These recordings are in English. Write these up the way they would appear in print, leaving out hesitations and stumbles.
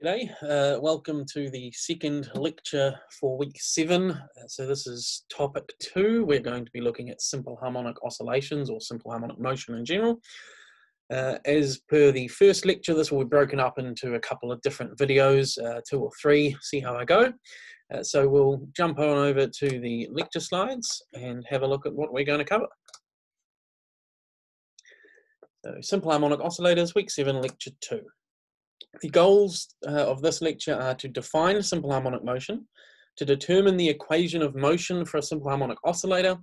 G'day, welcome to the second lecture for week 7. So this is topic 2. We're going to be looking at simple harmonic oscillations or simple harmonic motion in general. As per the first lecture, this will be broken up into a couple of different videos, 2 or 3, see how I go. So we'll jump on over to the lecture slides and have a look at what we're going to cover. So simple harmonic oscillators, week 7, lecture 2. The goals of this lecture are to define simple harmonic motion, to determine the equation of motion for a simple harmonic oscillator,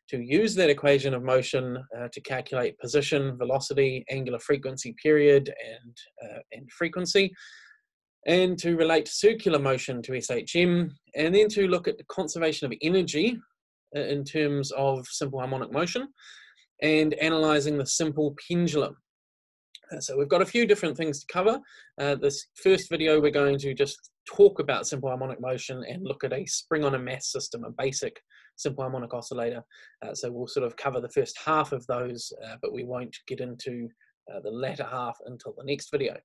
to use that equation of motion to calculate position, velocity, angular frequency period, and frequency, and to relate circular motion to SHM, and then to look at the conservation of energy in terms of simple harmonic motion, and analysing the simple pendulum. So we've got a few different things to cover. This first video, we're going to just talk about simple harmonic motion and look at a spring on a mass system, a basic simple harmonic oscillator. So we'll sort of cover the first half of those, but we won't get into the latter half until the next video.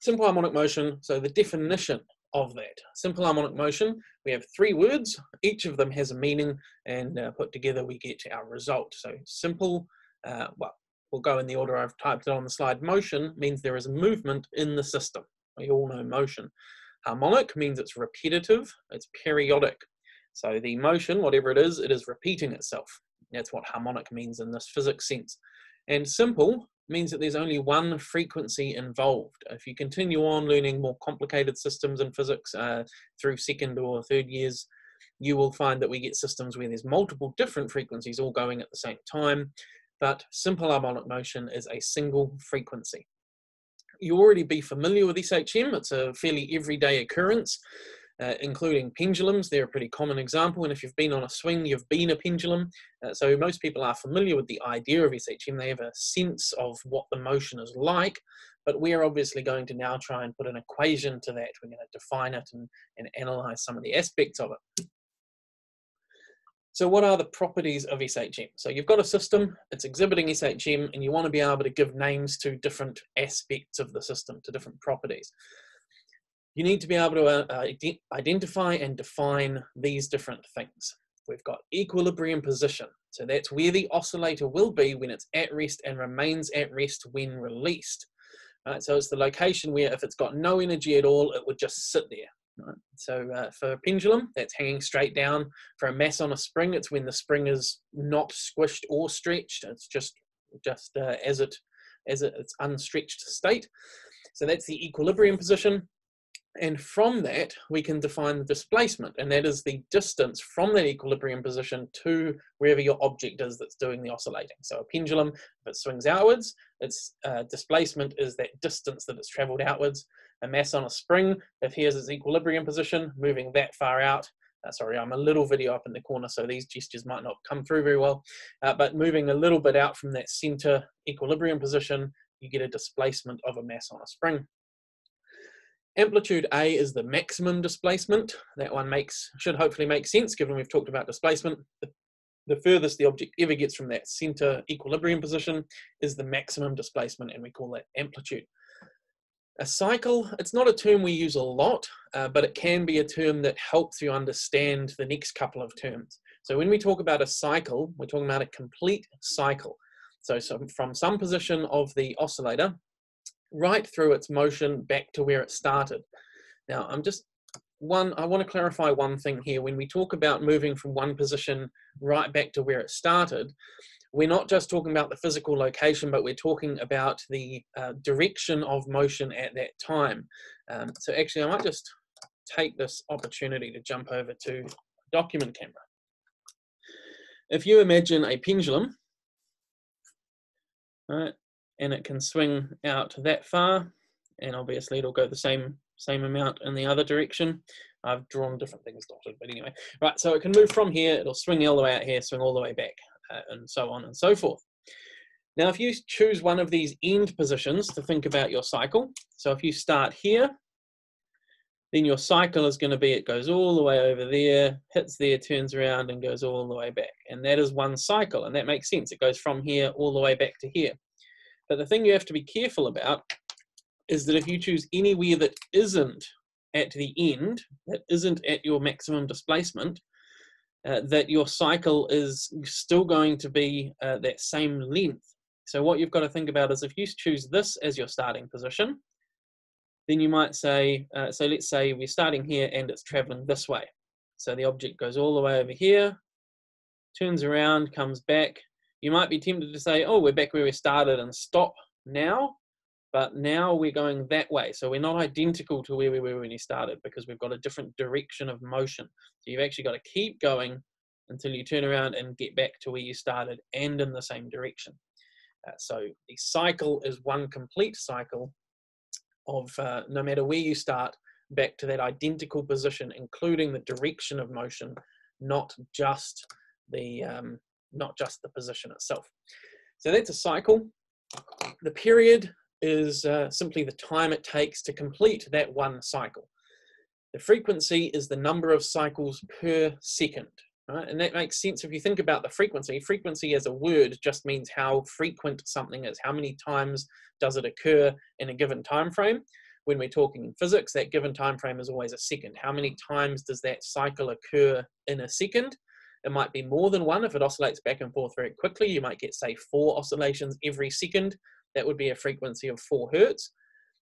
Simple harmonic motion, so the definition of that. Simple harmonic motion, we have 3 words. Each of them has a meaning, and put together we get our result. So simple, we'll go in the order I've typed it on the slide. Motion means there is a movement in the system. We all know motion. Harmonic means it's repetitive, it's periodic. So the motion, whatever it is repeating itself. That's what harmonic means in this physics sense. And simple means that there's only one frequency involved. If you continue on learning more complicated systems in physics through second or third years, you will find that we get systems where there's multiple different frequencies all going at the same time. But simple harmonic motion is a single frequency. You already be familiar with SHM. It's a fairly everyday occurrence, including pendulums. They're a pretty common example, and if you've been on a swing, you've been a pendulum. So most people are familiar with the idea of SHM. They have a sense of what the motion is like, but we're obviously going to now try and put an equation to that. We're going to define it and analyze some of the aspects of it. So what are the properties of SHM? So you've got a system, it's exhibiting SHM, and you want to be able to give names to different aspects of the system, to different properties. You need to be able to identify and define these different things. We've got equilibrium position. So that's where the oscillator will be when it's at rest and remains at rest when released. Right? So it's the location where if it's got no energy at all, it would just sit there. Right. So for a pendulum, that's hanging straight down. For a mass on a spring, it's when the spring is not squished or stretched. It's just as its unstretched state. So that's the equilibrium position. And from that, we can define the displacement, and that is the distance from that equilibrium position to wherever your object is that's doing the oscillating. So a pendulum, if it swings outwards, its displacement is that distance that it's traveled outwards. A mass on a spring, if here's its equilibrium position, moving that far out. Sorry, I'm a little video up in the corner, so these gestures might not come through very well. But moving a little bit out from that center equilibrium position, you get a displacement of a mass on a spring. Amplitude A is the maximum displacement. That one should hopefully make sense given we've talked about displacement. The furthest the object ever gets from that center equilibrium position is the maximum displacement, and we call that amplitude. A cycle, it's not a term we use a lot, but it can be a term that helps you understand the next couple of terms. So when we talk about a cycle, we're talking about a complete cycle. So from some position of the oscillator, right through its motion back to where it started. Now, I want to clarify one thing here. When we talk about moving from one position right back to where it started, we're not just talking about the physical location, but we're talking about the direction of motion at that time. So actually, I might just take this opportunity to jump over to document camera. If you imagine a pendulum, right, and it can swing out that far, and obviously it'll go the same amount in the other direction. I've drawn different things dotted, but anyway. Right, so it can move from here, it'll swing all the way out here, swing all the way back, and so on and so forth. Now, if you choose one of these end positions to think about your cycle, so if you start here, then your cycle is going to be, it goes all the way over there, hits there, turns around, and goes all the way back. And that is one cycle, and that makes sense. It goes from here all the way back to here. But the thing you have to be careful about is that if you choose anywhere that isn't at the end, that isn't at your maximum displacement, that your cycle is still going to be that same length. So what you've got to think about is if you choose this as your starting position, then you might say, so let's say we're starting here and it's traveling this way. So the object goes all the way over here, turns around, comes back. You might be tempted to say, oh, we're back where we started and stop now, but now we're going that way. So we're not identical to where we were when you started because we've got a different direction of motion. So you've actually got to keep going until you turn around and get back to where you started and in the same direction. So the cycle is one complete cycle of no matter where you start, back to that identical position, including the direction of motion, not just the position itself. So that's a cycle. The period is simply the time it takes to complete that one cycle. The frequency is the number of cycles per second. Right? And that makes sense if you think about the frequency. Frequency as a word just means how frequent something is. How many times does it occur in a given time frame? When we're talking in physics, that given time frame is always a second. How many times does that cycle occur in a second? It might be more than one. If it oscillates back and forth very quickly, you might get, say, 4 oscillations every second. That would be a frequency of 4 Hertz.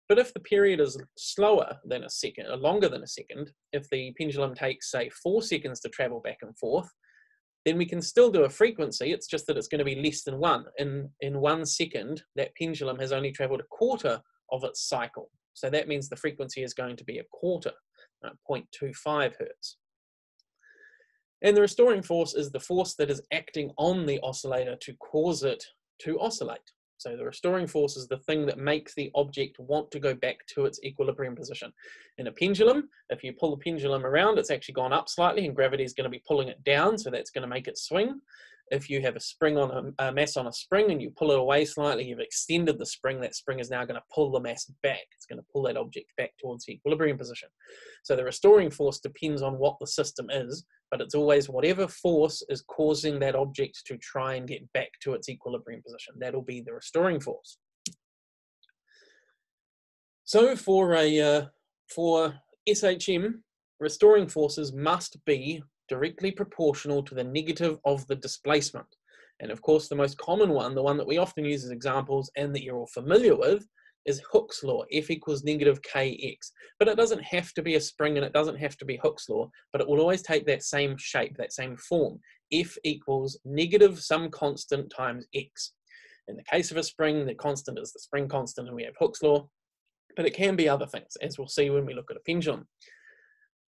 But if the period is slower than a second, or longer than a second, if the pendulum takes, say, 4 seconds to travel back and forth, then we can still do a frequency. It's just that it's going to be less than 1. In 1 second, that pendulum has only traveled a quarter of its cycle. So that means the frequency is going to be a quarter, 0.25 Hertz. And the restoring force is the force that is acting on the oscillator to cause it to oscillate. So the restoring force is the thing that makes the object want to go back to its equilibrium position. In a pendulum, if you pull the pendulum around, it's actually gone up slightly and gravity is going to be pulling it down, so that's going to make it swing. If you have a spring on a mass on a spring and you pull it away slightly, you've extended the spring, that spring is now going to pull the mass back. It's going to pull that object back towards the equilibrium position. So the restoring force depends on what the system is, but it's always whatever force is causing that object to try and get back to its equilibrium position. That'll be the restoring force. So for SHM, restoring forces must be directly proportional to the negative of the displacement. And of course, the most common one, the one that we often use as examples and that you're all familiar with, is Hooke's law, F equals negative kx. But it doesn't have to be a spring and it doesn't have to be Hooke's law, but it will always take that same shape, that same form. F equals negative some constant times x. In the case of a spring, the constant is the spring constant and we have Hooke's law, but it can be other things, as we'll see when we look at a pendulum.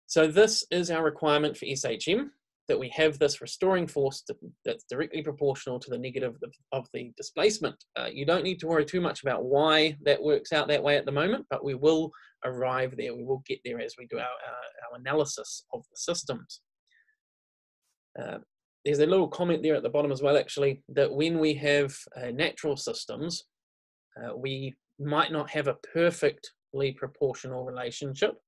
So this is our requirement for SHM, that we have this restoring force that's directly proportional to the negative of the displacement. You don't need to worry too much about why that works out that way at the moment, but we will arrive there. We will get there as we do our analysis of the systems. There's a little comment there at the bottom as well, actually, that when we have natural systems, we might not have a perfectly proportional relationship,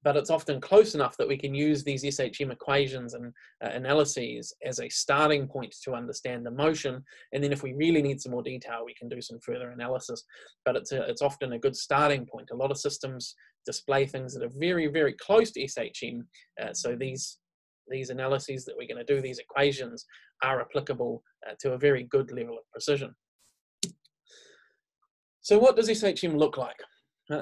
but it's often close enough that we can use these SHM equations and analyses as a starting point to understand the motion. And then if we really need some more detail, we can do some further analysis. But it's often a good starting point. A lot of systems display things that are very, very close to SHM. So these analyses that we're going to do, these equations, are applicable to a very good level of precision. So what does SHM look like?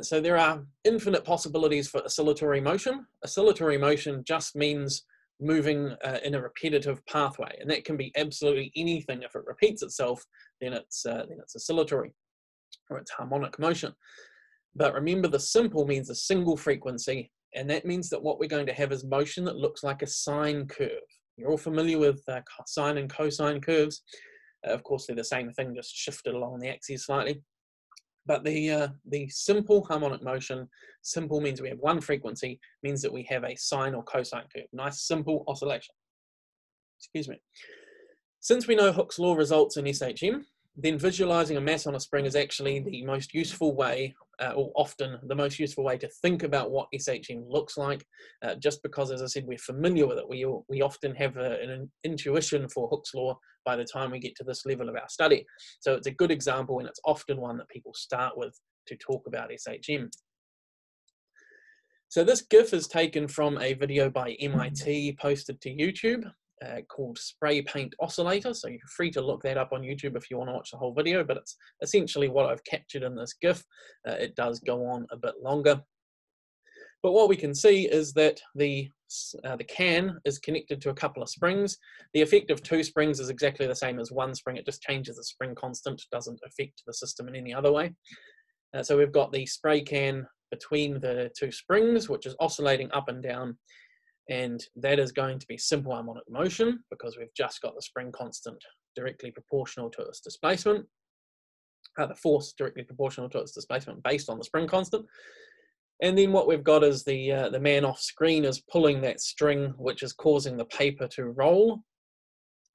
So there are infinite possibilities for oscillatory motion. Oscillatory motion just means moving in a repetitive pathway, and that can be absolutely anything. If it repeats itself, then it's oscillatory, or it's harmonic motion. But remember, the simple means a single frequency, and that means that what we're going to have is motion that looks like a sine curve. You're all familiar with sine and cosine curves. Of course, they're the same thing, just shifted along the axis slightly. But the simple harmonic motion, simple means we have one frequency, means that we have a sine or cosine curve. Nice simple oscillation. Excuse me. Since we know Hooke's law results in SHM, then visualizing a mass on a spring is actually the most useful way, or often the most useful way to think about what SHM looks like, just because, as I said, we're familiar with it. We often have an intuition for Hooke's law by the time we get to this level of our study. So it's a good example, and it's often one that people start with to talk about SHM. So this GIF is taken from a video by MIT posted to YouTube called Spray Paint Oscillator. So you're free to look that up on YouTube if you want to watch the whole video, but it's essentially what I've captured in this GIF. It does go on a bit longer. But what we can see is that the can is connected to a couple of springs. The effect of 2 springs is exactly the same as 1 spring. It just changes the spring constant, doesn't affect the system in any other way. So we've got the spray can between the 2 springs, which is oscillating up and down, and that is going to be simple harmonic motion because we've just got the spring constant directly proportional to its displacement, the force directly proportional to its displacement based on the spring constant. And then what we've got is the man off screen is pulling that string, which is causing the paper to roll.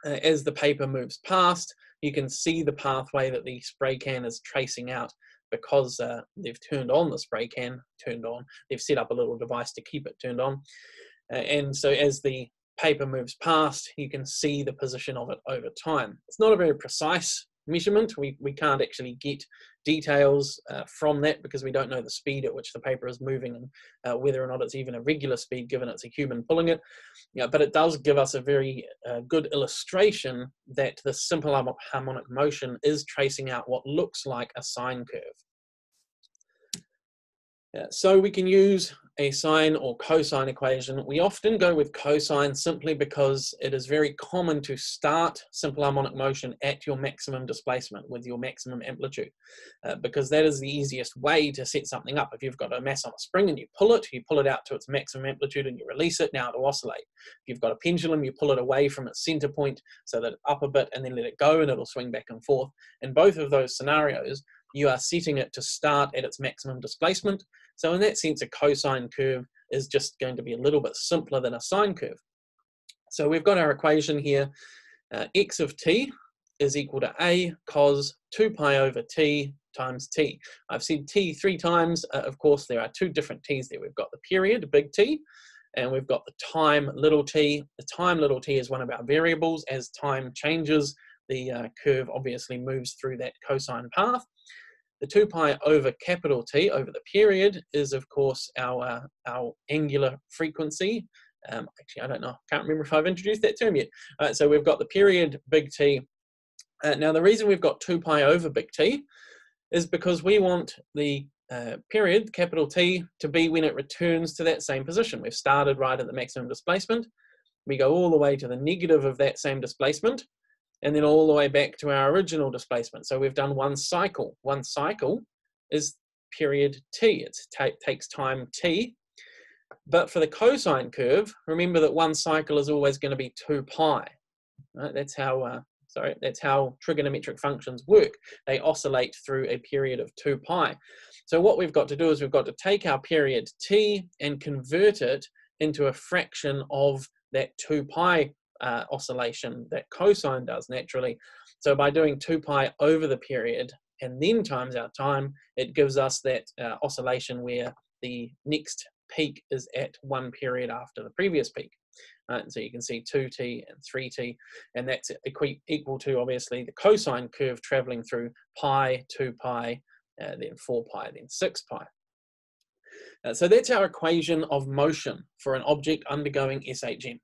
As the paper moves past, you can see the pathway that the spray can is tracing out, because they've turned on the spray can, they've set up a little device to keep it turned on. And so as the paper moves past, you can see the position of it over time. It's not a very precise measurement. We can't actually get details from that because we don't know the speed at which the paper is moving and whether or not it's even a regular speed given it's a human pulling it. But it does give us a very good illustration that the simple harmonic motion is tracing out what looks like a sine curve. So we can use a sine or cosine equation. We often go with cosine simply because it is very common to start simple harmonic motion at your maximum displacement with your maximum amplitude, because that is the easiest way to set something up. If you've got a mass on a spring and you pull it out to its maximum amplitude and you release it, now it'll oscillate. If you've got a pendulum, you pull it away from its center point so that it's up a bit and then let it go and it'll swing back and forth. In both of those scenarios, you are setting it to start at its maximum displacement. So in that sense, a cosine curve is just going to be a little bit simpler than a sine curve. So we've got our equation here. X of t is equal to a cos 2 pi over t times t. I've said t 3 times. Of course, there are 2 different t's there. We've got the period, big T, and we've got the time, little t. The time, little t, is one of our variables. As time changes, the curve obviously moves through that cosine path. The 2 pi over capital T over the period is, of course, our angular frequency. Actually, I don't know. Can't remember if I've introduced that term yet. So we've got the period, big T. Now, the reason we've got 2 pi over big T is because we want the period, capital T, to be when it returns to that same position. We've started right at the maximum displacement. We go all the way to the negative of that same displacement, and then all the way back to our original displacement. So we've done 1 cycle. 1 cycle is period t. It takes time t. But for the cosine curve, remember that 1 cycle is always going to be 2 pi. Right? That's how trigonometric functions work. They oscillate through a period of 2 pi. So what we've got to do is we've got to take our period t and convert it into a fraction of that 2 pi oscillation that cosine does naturally. So by doing 2 pi over the period and then times our time, it gives us that oscillation where the next peak is at 1 period after the previous peak. So you can see 2t and 3t, and that's equal to obviously the cosine curve traveling through pi, 2 pi, then 4 pi, then 6 pi. So that's our equation of motion for an object undergoing SHM.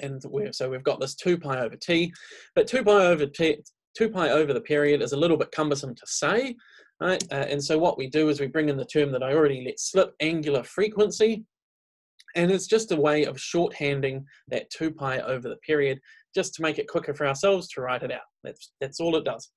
And so we've got this 2 pi over t, but 2 pi over the period is a little bit cumbersome to say, right? And so what we do is we bring in the term that I already let slip, angular frequency, and it's just a way of shorthanding that 2 pi over the period, just to make it quicker for ourselves to write it out. That's all it does.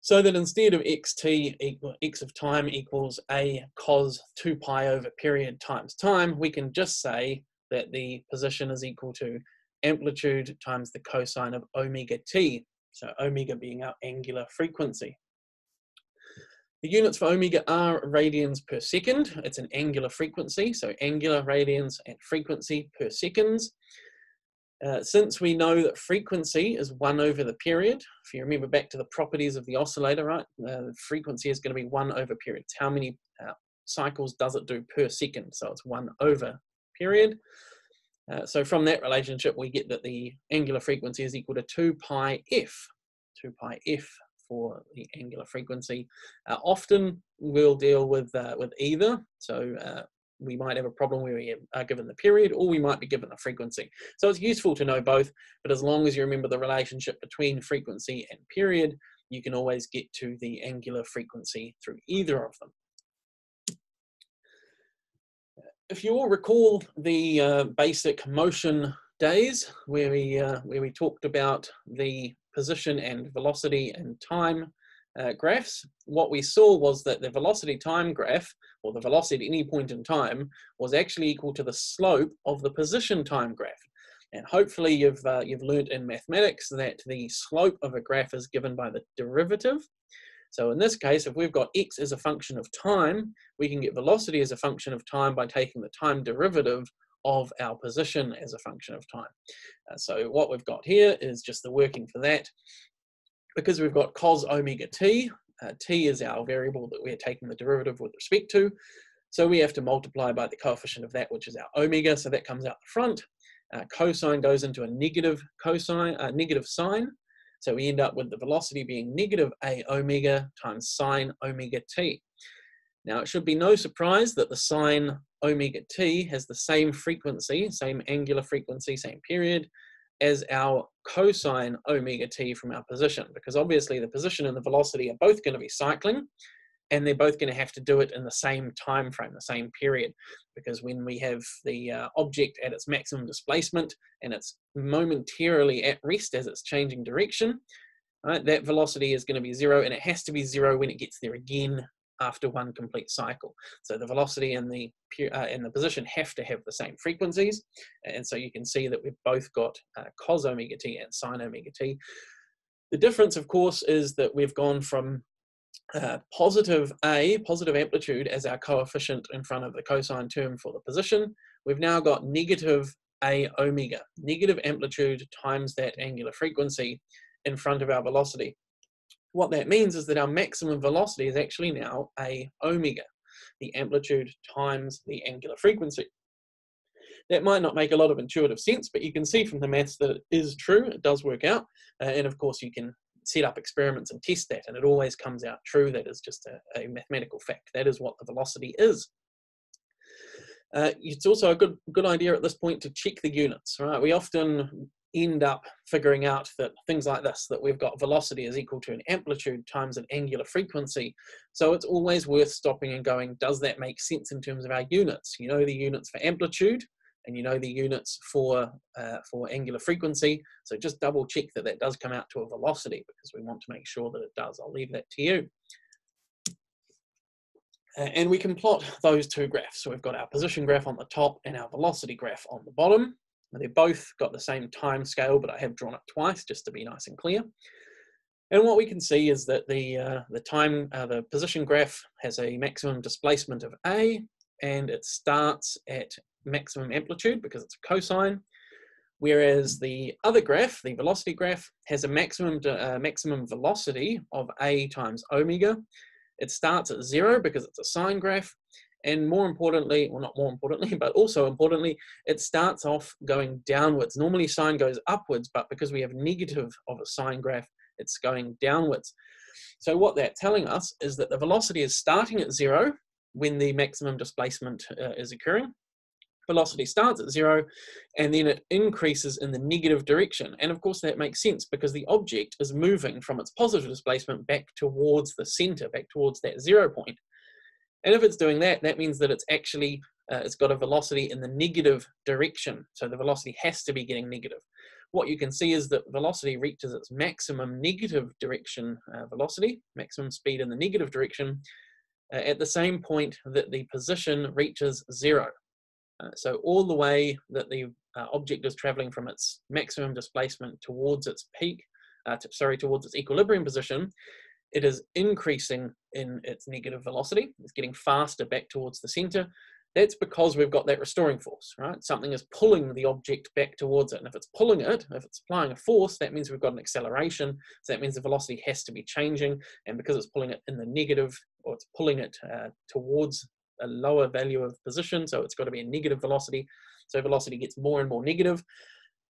So that instead of x of time equals a cos 2 pi over period times time, we can just say that the position is equal to amplitude times the cosine of omega t. So omega being our angular frequency. The units for omega are radians per second. It's an angular frequency, so angular, radians, and frequency per seconds. Since we know that frequency is 1 over the period, if you remember back to the properties of the oscillator, right? The frequency is going to be 1 over period. It's how many cycles does it do per second? So it's 1 over period. So from that relationship, we get that the angular frequency is equal to 2 pi f. 2 pi f for the angular frequency. Often we'll deal with either. So we might have a problem where we are given the period, or we might be given the frequency. So it's useful to know both, but as long as you remember the relationship between frequency and period, you can always get to the angular frequency through either of them. If you all recall the basic motion days where we talked about the position and velocity and time graphs, what we saw was that the velocity time graph, or the velocity at any point in time, was actually equal to the slope of the position time graph. And hopefully you've learned in mathematics that the slope of a graph is given by the derivative. So in this case, if we've got x as a function of time, we can get velocity as a function of time by taking the time derivative of our position as a function of time. So what we've got here is just the working for that. Because we've got cos omega t, t is our variable that we're taking the derivative with respect to, so we have to multiply by the coefficient of that, which is our omega, so that comes out the front. Cosine goes into a negative cosine, negative sine, so we end up with the velocity being negative a omega times sine omega t. Now it should be no surprise that the sine omega t has the same frequency, same angular frequency, same period, as our cosine omega t from our position, because obviously the position and the velocity are both going to be cycling, and they're both going to have to do it in the same time frame, the same period, because when we have the object at its maximum displacement and it's momentarily at rest as it's changing direction, right, that velocity is going to be 0, and it has to be 0 when it gets there again after one complete cycle. So the velocity and the position have to have the same frequencies, and so you can see that we've both got cos omega t and sine omega t. The difference, of course, is that we've gone from positive amplitude as our coefficient in front of the cosine term for the position. We've now got negative a omega, negative amplitude times that angular frequency in front of our velocity. What that means is that our maximum velocity is actually now a omega, the amplitude times the angular frequency. That might not make a lot of intuitive sense, but you can see from the maths that it is true, it does work out, and of course you can set up experiments and test that, and it always comes out true. That is just a mathematical fact. That is what the velocity is. It's also a good idea at this point to check the units, right? We often end up figuring out that things like this, that we've got velocity is equal to an amplitude times an angular frequency. So it's always worth stopping and going, does that make sense in terms of our units? You know the units for amplitude, and you know the units for angular frequency. So just double check that that does come out to a velocity, because we want to make sure that it does. I'll leave that to you. And we can plot those two graphs. So we've got our position graph on the top and our velocity graph on the bottom. They've both got the same time scale, but I have drawn it twice just to be nice and clear. And what we can see is that the position graph has a maximum displacement of a, and it starts at maximum amplitude because it's a cosine, whereas the other graph, the velocity graph, has a maximum velocity of a times omega. It starts at 0 because it's a sine graph, and more importantly, well, not more importantly, but also importantly, it starts off going downwards. Normally sine goes upwards, but because we have negative of a sine graph, it's going downwards. So what that's telling us is that the velocity is starting at 0 when the maximum displacement is occurring. Velocity starts at 0, and then it increases in the negative direction. And of course that makes sense, because the object is moving from its positive displacement back towards the center, back towards that 0 point. And if it's doing that, that means that it's actually, it's got a velocity in the negative direction. So the velocity has to be getting negative. What you can see is that velocity reaches its maximum negative direction velocity, maximum speed in the negative direction, at the same point that the position reaches 0. So all the way that the object is traveling from its maximum displacement towards its peak, towards its equilibrium position, it is increasing in its negative velocity. It's getting faster back towards the center. That's because we've got that restoring force, right? Something is pulling the object back towards it. And if it's pulling it, if it's applying a force, that means we've got an acceleration. So that means the velocity has to be changing. And because it's pulling it in the negative, or it's pulling it towards a lower value of position, so it's got to be a negative velocity. So velocity gets more and more negative.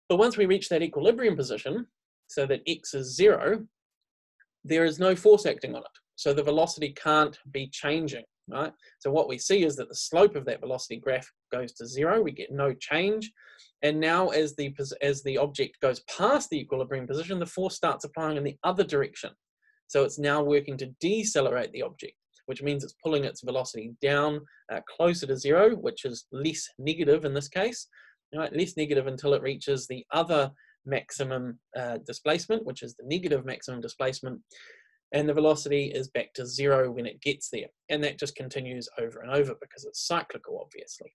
But once we reach that equilibrium position, so that x is 0, there is no force acting on it. So the velocity can't be changing, right? So what we see is that the slope of that velocity graph goes to 0. We get no change. And now as the object goes past the equilibrium position, the force starts applying in the other direction. So it's now working to decelerate the object, which means it's pulling its velocity down closer to 0, which is less negative in this case, right? Less negative until it reaches the other maximum displacement, which is the negative maximum displacement, and the velocity is back to 0 when it gets there. And that just continues over and over because it's cyclical, obviously.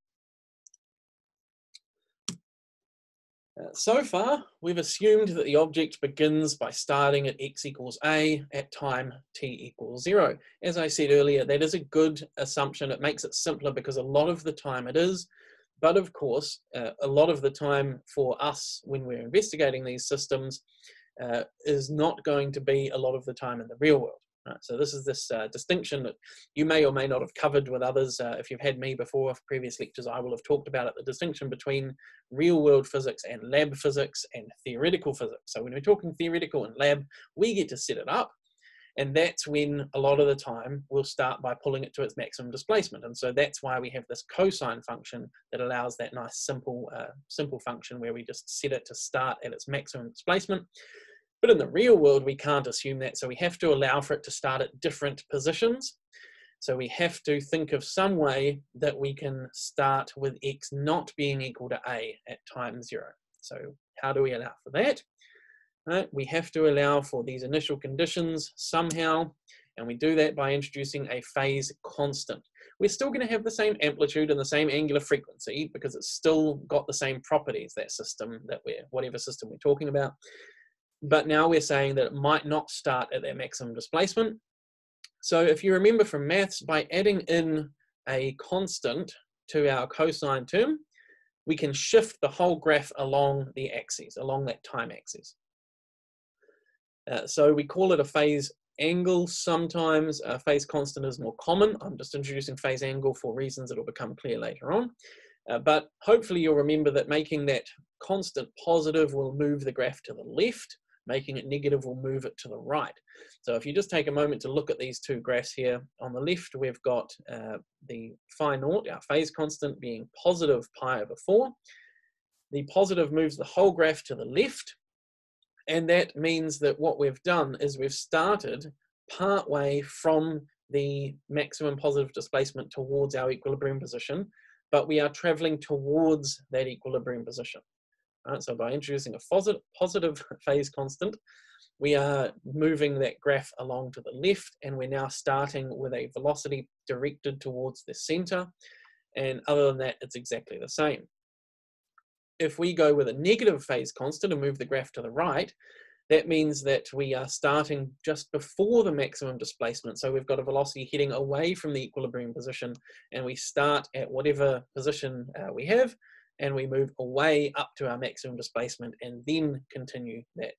So far, we've assumed that the object begins by starting at x equals a at time t equals 0. As I said earlier, that is a good assumption. It makes it simpler because a lot of the time it is. But of course, a lot of the time for us when we're investigating these systems is not going to be a lot of the time in the real world. Right? So this is this distinction that you may or may not have covered with others. If you've had me before, for previous lectures, I will have talked about it, the distinction between real world physics and lab physics and theoretical physics. So when we're talking theoretical and lab, we get to set it up. And that's when a lot of the time we'll start by pulling it to its maximum displacement. And so that's why we have this cosine function that allows that nice simple function where we just set it to start at its maximum displacement. But in the real world, we can't assume that. So we have to allow for it to start at different positions. So we have to think of some way that we can start with x not being equal to a at time 0. So how do we allow for that? Right, we have to allow for these initial conditions somehow, and we do that by introducing a phase constant. We're still going to have the same amplitude and the same angular frequency because it's still got the same properties, that system that whatever system we're talking about. But now we're saying that it might not start at their maximum displacement. So if you remember from maths, by adding in a constant to our cosine term, we can shift the whole graph along the axis, along that time axis. So we call it a phase angle sometimes. Phase constant is more common. I'm just introducing phase angle for reasons that will become clear later on. But hopefully you'll remember that making that constant positive will move the graph to the left. Making it negative will move it to the right. So if you just take a moment to look at these two graphs here, on the left we've got the phi naught, our phase constant, being positive pi over 4. The positive moves the whole graph to the left, and that means that what we've done is we've started part way from the maximum positive displacement towards our equilibrium position, but we are traveling towards that equilibrium position. Right, so by introducing a positive phase constant, we are moving that graph along to the left, and we're now starting with a velocity directed towards the center. And other than that, it's exactly the same. If we go with a negative phase constant and move the graph to the right, that means that we are starting just before the maximum displacement. So we've got a velocity heading away from the equilibrium position, and we start at whatever position we have, and we move away up to our maximum displacement and then continue that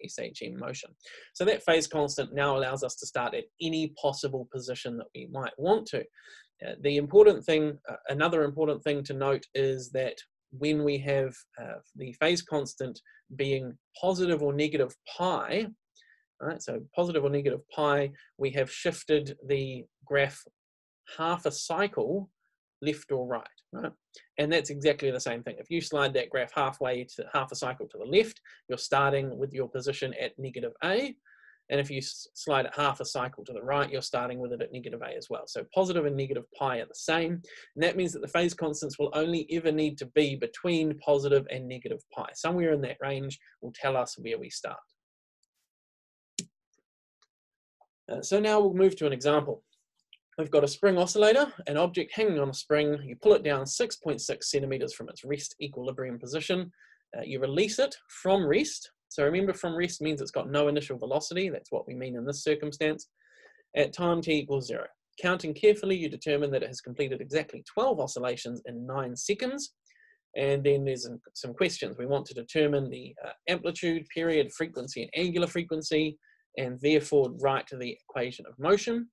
SHM motion. So that phase constant now allows us to start at any possible position that we might want to. The important thing, another important thing to note is that when we have the phase constant being positive or negative pi, right? So positive or negative pi, we have shifted the graph half a cycle left or right, right? And that's exactly the same thing. If you slide that graph half a cycle to the left, you're starting with your position at negative a. And if you slide it half a cycle to the right, you're starting with it at negative a as well. So positive and negative pi are the same. And that means that the phase constants will only ever need to be between positive and negative pi. Somewhere in that range will tell us where we start. So now we'll move to an example. We've got a spring oscillator, an object hanging on a spring. You pull it down 6.6 centimeters from its rest equilibrium position. You release it from rest. So remember, from rest means it's got no initial velocity. That's what we mean in this circumstance. At time t equals 0. Counting carefully, you determine that it has completed exactly 12 oscillations in 9 seconds. And then there's some questions. We want to determine the amplitude, period, frequency, and angular frequency, and therefore write the equation of motion.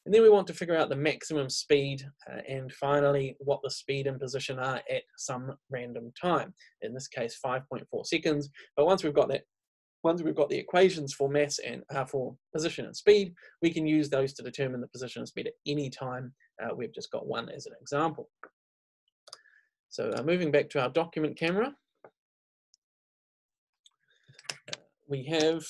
And then we want to figure out the maximum speed and finally what the speed and position are at some random time. In this case, 5.4 seconds. But once we've got that once we've got the equations for mass and for position and speed, we can use those to determine the position and speed at any time. We've just got one as an example. So moving back to our document camera, we have,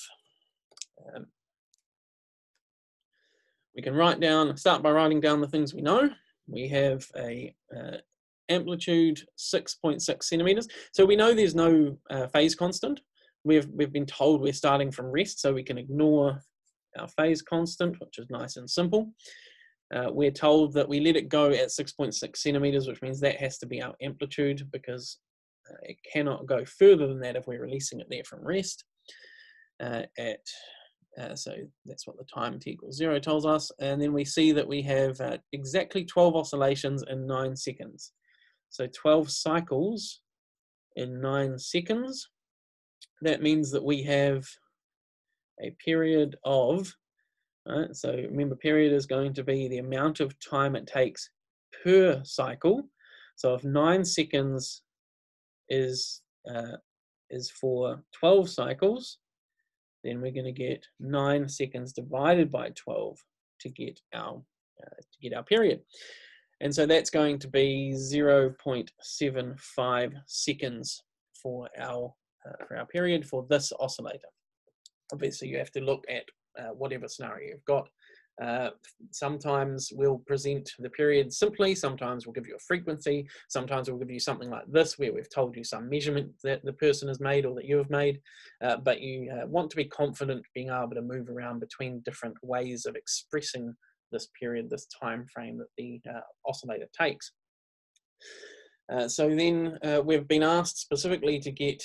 we can start by writing down the things we know. We have a amplitude 6.6 centimeters. So we know there's no phase constant. We've been told we're starting from rest, so we can ignore our phase constant, which is nice and simple. We're told that we let it go at 6.6 centimeters, which means that has to be our amplitude, because it cannot go further than that if we're releasing it there from rest. So that's what the time t equals 0 tells us. And then we see that we have exactly 12 oscillations in 9 seconds. So 12 cycles in 9 seconds. That means that we have a period of, so remember, period is going to be the amount of time it takes per cycle. So if 9 seconds is for 12 cycles, then we're going to get 9 seconds divided by 12 to get our period. And so that's going to be 0.75 seconds for our period for this oscillator. Obviously, you have to look at whatever scenario you've got. Sometimes we'll present the period simply, sometimes we'll give you a frequency, sometimes we'll give you something like this where we've told you some measurement that the person has made or that you have made, but you want to be confident being able to move around between different ways of expressing this period, this time frame that the oscillator takes. So then we've been asked specifically to get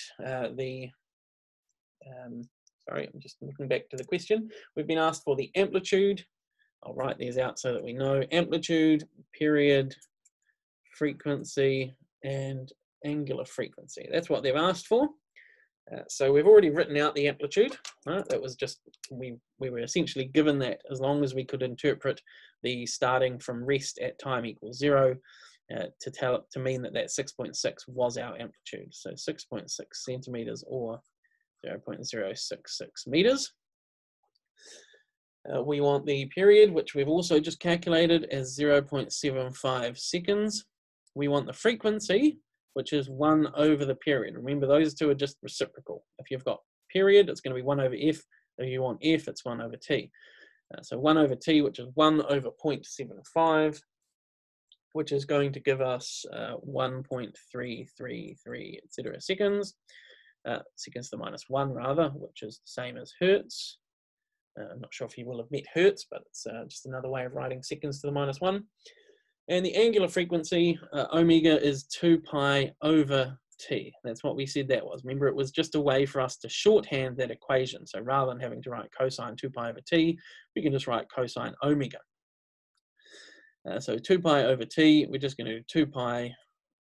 sorry, I'm just looking back to the question. We've been asked for the amplitude. I'll write these out so that we know. Amplitude, period, frequency, and angular frequency. That's what they've asked for. So we've already written out the amplitude. Right? That was just, we were essentially given that as long as we could interpret the starting from rest at time equals 0 to mean that 6.6 was our amplitude. So 6.6 centimeters or 0.066 meters. We want the period, which we've also just calculated as 0.75 seconds. We want the frequency, which is 1 over the period. Remember, those two are just reciprocal. If you've got period, it's going to be 1 over f. If you want f, it's 1 over t. So 1 over t, which is 1 over 0.75, which is going to give us 1.333, etc. seconds. Seconds to the minus 1 rather, which is the same as hertz. I'm not sure if you will have met hertz, but it's just another way of writing seconds to the minus 1. And the angular frequency, omega, is 2 pi over t. That's what we said that was. Remember, it was just a way for us to shorthand that equation. So rather than having to write cosine 2 pi over t, we can just write cosine omega. So 2 pi over t, we're just going to do 2 pi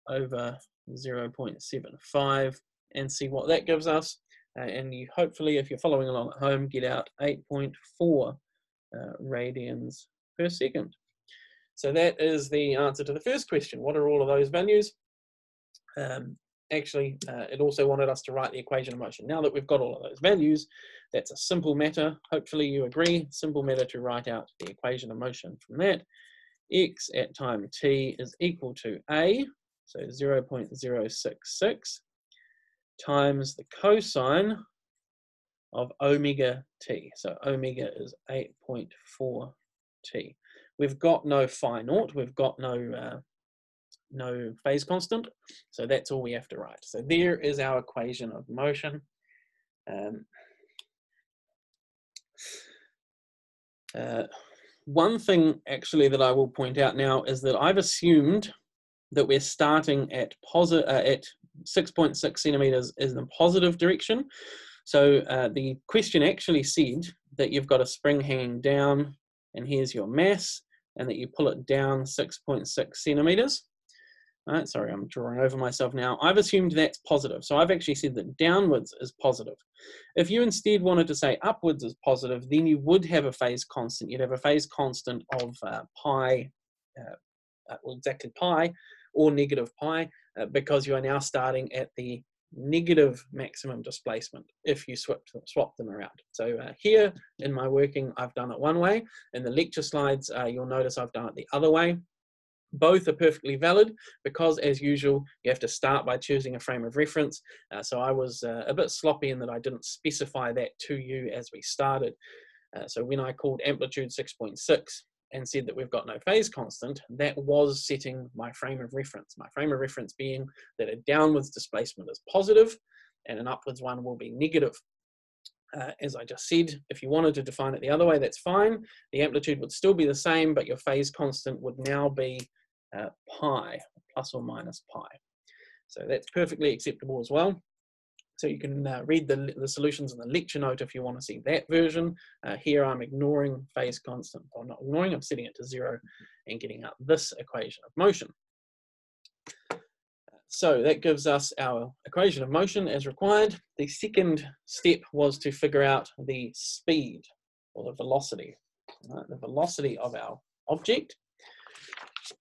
over 0.75 and see what that gives us. And you hopefully, if you're following along at home, get out 8.4 radians per second. So that is the answer to the first question. What are all of those values? Actually, it also wanted us to write the equation of motion. Now that we've got all of those values, that's a simple matter. Hopefully you agree, simple matter to write out the equation of motion from that. X at time t is equal to A, so 0.066, times the cosine of omega t. So omega is 8.4 t. We've got no phi naught, we've got no phase constant, so that's all we have to write. So there is our equation of motion. One thing actually that I will point out now is that I've assumed that we're starting at 6.6 centimeters in the positive direction. So the question actually said that you've got a spring hanging down and here's your mass, and that you pull it down 6.6 centimeters. All right, sorry, I'm drawing over myself now. I've assumed that's positive. So I've actually said that downwards is positive. If you instead wanted to say upwards is positive, then you would have a phase constant. You'd have a phase constant of pi, well, exactly pi, or negative pi, because you are now starting at the negative maximum displacement if you swap them around. So here in my working, I've done it one way. In the lecture slides, you'll notice I've done it the other way. Both are perfectly valid because, as usual, you have to start by choosing a frame of reference. So I was a bit sloppy in that I didn't specify that to you as we started. So when I called amplitude 6.6 and said that we've got no phase constant, that was setting my frame of reference. My frame of reference being that a downwards displacement is positive and an upwards one will be negative. As I just said, if you wanted to define it the other way, that's fine. The amplitude would still be the same, but your phase constant would now be pi, plus or minus pi. So that's perfectly acceptable as well. So you can read the solutions in the lecture note if you want to see that version. Here I'm ignoring phase constant, or not ignoring, I'm setting it to 0 and getting out this equation of motion. So that gives us our equation of motion as required. The second step was to figure out the speed, or the velocity, the velocity of our object.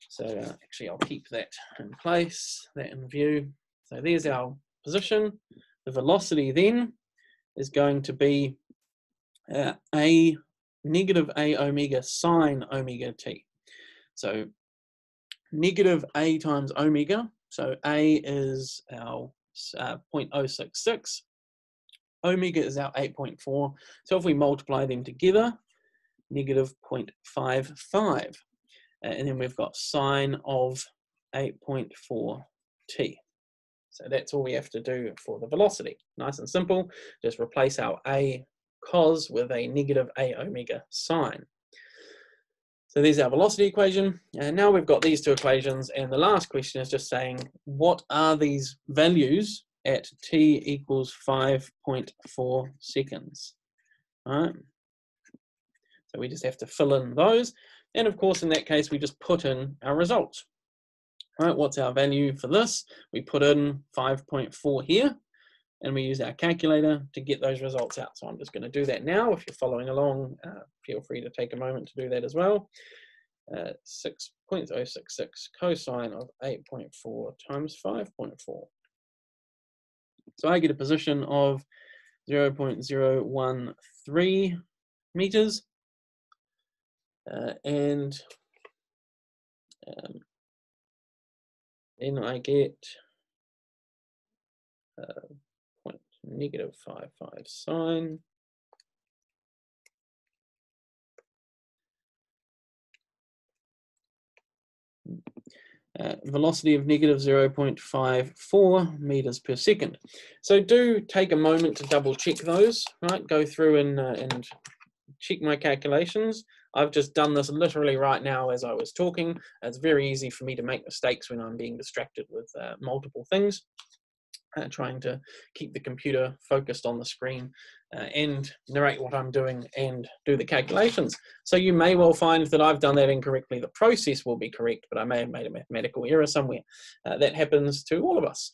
So actually I'll keep that in place, that in view. So there's our position. The velocity then is going to be a negative a omega sine omega t. So negative a times omega. So a is our 0.066. Omega is our 8.4. So if we multiply them together, negative 0.55. And then we've got sine of 8.4 t. So that's all we have to do for the velocity. Nice and simple. Just replace our a cos with a negative a omega sine. So there's our velocity equation. And now we've got these two equations. And the last question is just saying, what are these values at t equals 5.4 seconds? All right. So we just have to fill in those. And of course, in that case, we just put in our results. All right, what's our value for this? We put in 5.4 here, and we use our calculator to get those results out. So I'm just going to do that now. If you're following along, feel free to take a moment to do that as well. 6.066 cosine of 8.4 times 5.4. So I get a position of 0.013 meters. And then I get negative 0.55 sine. Velocity of negative 0.54 meters per second. So do take a moment to double check those, right? Go through and check my calculations. I've just done this literally right now as I was talking. It's very easy for me to make mistakes when I'm being distracted with multiple things. Trying to keep the computer focused on the screen and narrate what I'm doing and do the calculations. So you may well find that I've done that incorrectly. The process will be correct, but I may have made a mathematical error somewhere. That happens to all of us.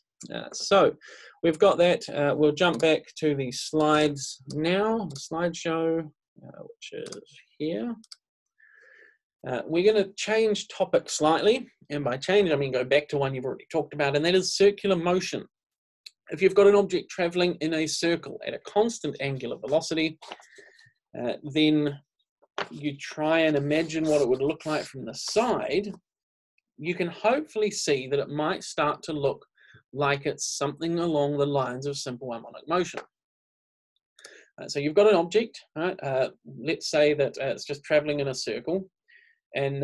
So we've got that. We'll jump back to the slides now, the slideshow, which is here. We're going to change topic slightly. And by change, I mean go back to one you've already talked about, and that is circular motion. If you've got an object traveling in a circle at a constant angular velocity, then you try and imagine what it would look like from the side. You can hopefully see that it might start to look like it's something along the lines of simple harmonic motion. So you've got an object, right? Let's say that it's just traveling in a circle. And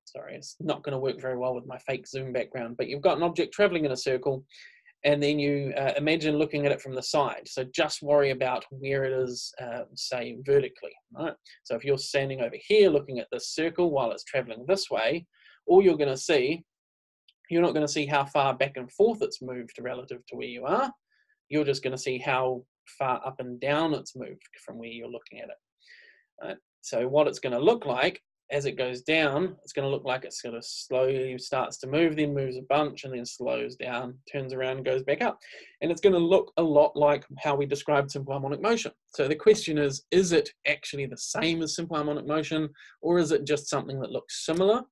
sorry, it's not going to work very well with my fake Zoom background, but you've got an object traveling in a circle. And then you imagine looking at it from the side. So just worry about where it is, say, vertically. Right? So if you're standing over here looking at this circle while it's traveling this way, all you're going to see, you're not going to see how far back and forth it's moved relative to where you are. You're just going to see how far up and down it's moved from where you're looking at it. Right? So what it's going to look like as it goes down, it's going to look like it sort of slowly starts to move, then moves a bunch, and then slows down, turns around, and goes back up. And it's going to look a lot like how we described simple harmonic motion. So the question is it actually the same as simple harmonic motion, or is it just something that looks similar?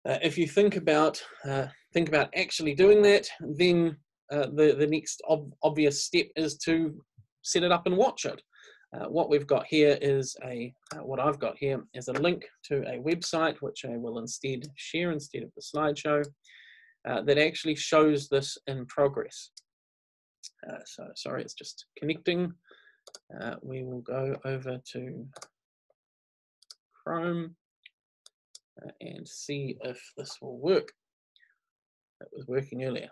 If you think about think about actually doing that, then the next obvious step is to set it up and watch it. What we've got here is what I've got here is a link to a website, which I will instead share instead of the slideshow, that actually shows this in progress. So sorry, it's just connecting. We will go over to Chrome and see if this will work. It was working earlier.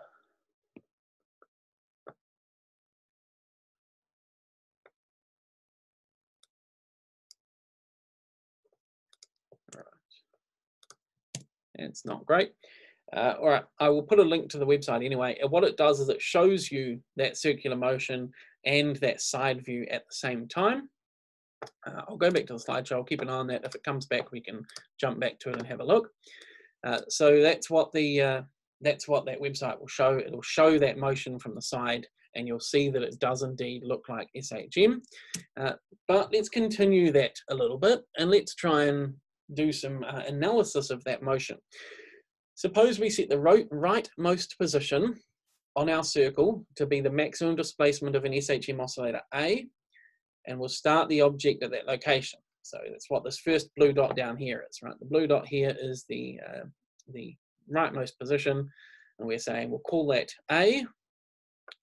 It's not great. All right, I will put a link to the website anyway. And what it does is it shows you that circular motion and that side view at the same time. I'll go back to the slideshow. I'll keep an eye on that. If it comes back, we can jump back to it and have a look. So that's what that website will show. It'll show that motion from the side, and you'll see that it does indeed look like SHM. But let's continue that a little bit, and let's try and do some analysis of that motion. Suppose we set the rightmost position on our circle to be the maximum displacement of an SHM oscillator A, and we'll start the object at that location. So that's what this first blue dot down here is, right? The blue dot here is the rightmost position, and we're saying we'll call that A.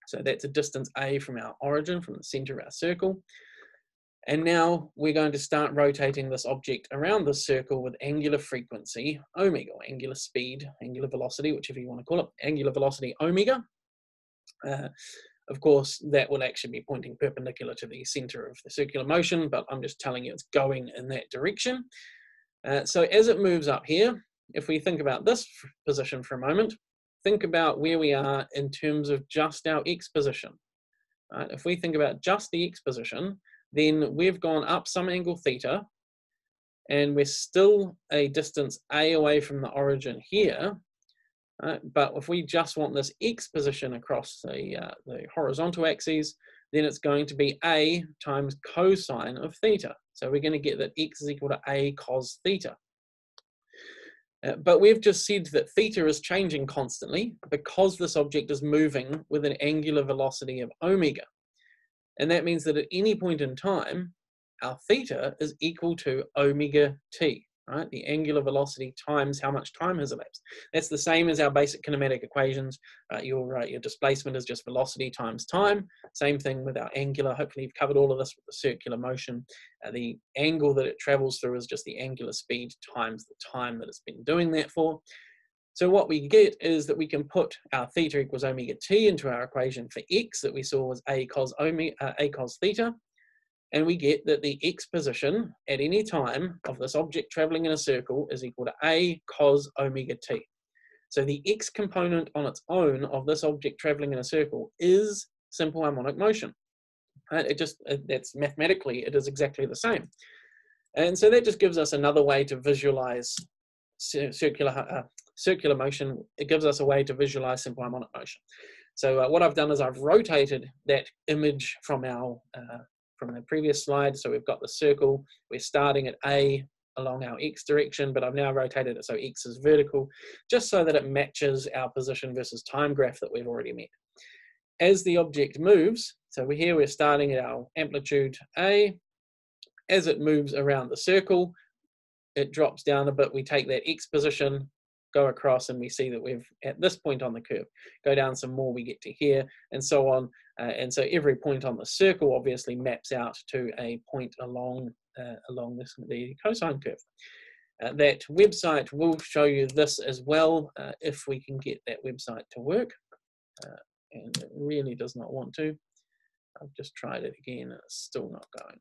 So that's a distance A from our origin, from the center of our circle. And now we're going to start rotating this object around the circle with angular frequency omega, or angular speed, angular velocity, whichever you want to call it, angular velocity omega. Of course, that will actually be pointing perpendicular to the center of the circular motion, but I'm just telling you it's going in that direction. So as it moves up here, if we think about this position for a moment, think about where we are in terms of just our x position. Right? If we think about just the x position, then we've gone up some angle theta, and we're still a distance a away from the origin here. But if we just want this x position across the horizontal axis, then it's going to be a times cosine of theta. So we're going to get that x is equal to a cos theta. But we've just said that theta is changing constantly because this object is moving with an angular velocity of omega. And that means that at any point in time, our theta is equal to omega t, right? The angular velocity times how much time has elapsed. That's the same as our basic kinematic equations. Your displacement is just velocity times time. Same thing with our angular. Hopefully you've covered all of this with the circular motion. The angle that it travels through is just the angular speed times the time that it's been doing that for. So what we get is that we can put our theta equals omega t into our equation for x that we saw was a cos theta, and we get that the x position at any time of this object traveling in a circle is equal to a cos omega t. So the x component on its own of this object traveling in a circle is simple harmonic motion. Right? That's mathematically, it is exactly the same. And so that just gives us another way to visualize circular motion. It gives us a way to visualize simple harmonic motion. So what I've done is I've rotated that image from the previous slide. So we've got the circle, we're starting at A along our x direction, but I've now rotated it so x is vertical, just so that it matches our position versus time graph that we've already met. As the object moves, so we're starting at our amplitude A. As it moves around the circle, it drops down a bit. We take that x position, go across, and we see that we've, at this point on the curve, go down some more, we get to here, and so on. And so every point on the circle obviously maps out to a point along the cosine curve. That website will show you this as well, if we can get that website to work. And it really does not want to. I've just tried it again, and it's still not going.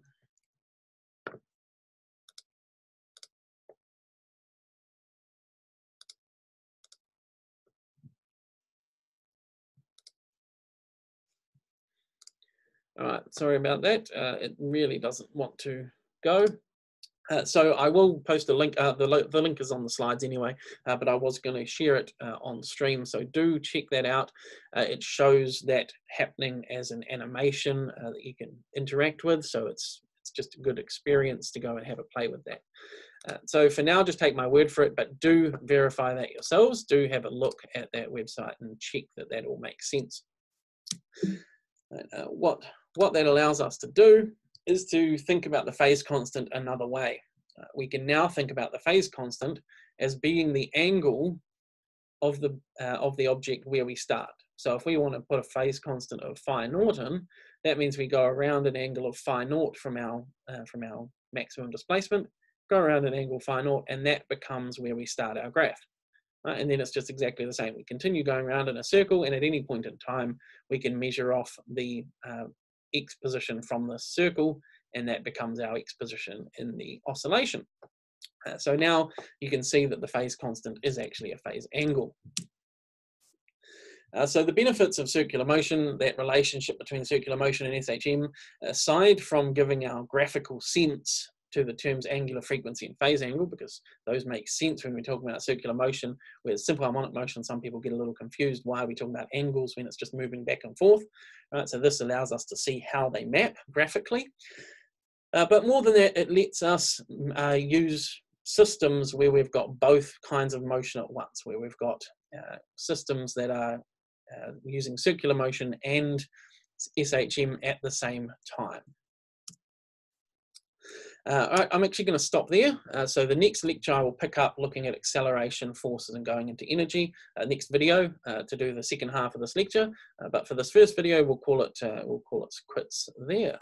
All right, sorry about that. It really doesn't want to go. So I will post a link. The link is on the slides anyway, but I was going to share it on stream. So do check that out. It shows that happening as an animation that you can interact with. So it's it's just a good experience to go and have a play with that. So for now, just take my word for it, but do verify that yourselves. Do have a look at that website and check that that all makes sense. What that allows us to do is to think about the phase constant another way. We can now think about the phase constant as being the angle of the object where we start. So if we want to put a phase constant of phi naught in, that means we go around an angle of phi naught from our maximum displacement, go around an angle phi naught, and that becomes where we start our graph. Right? And then it's just exactly the same. We continue going around in a circle, and at any point in time, we can measure off the x position from the circle, and that becomes our x position in the oscillation. So now you can see that the phase constant is actually a phase angle. So the benefits of circular motion, that relationship between circular motion and SHM, aside from giving our graphical sense to the terms angular frequency and phase angle, because those make sense when we're talking about circular motion, whereas simple harmonic motion, some people get a little confused. Why are we talking about angles when it's just moving back and forth? Right, so this allows us to see how they map graphically. But more than that, it lets us use systems where we've got both kinds of motion at once, where we've got systems that are using circular motion and SHM at the same time. I'm actually going to stop there. So the next lecture I will pick up looking at acceleration, forces, and going into energy. Next video to do the second half of this lecture. But for this first video, we'll call it quits there.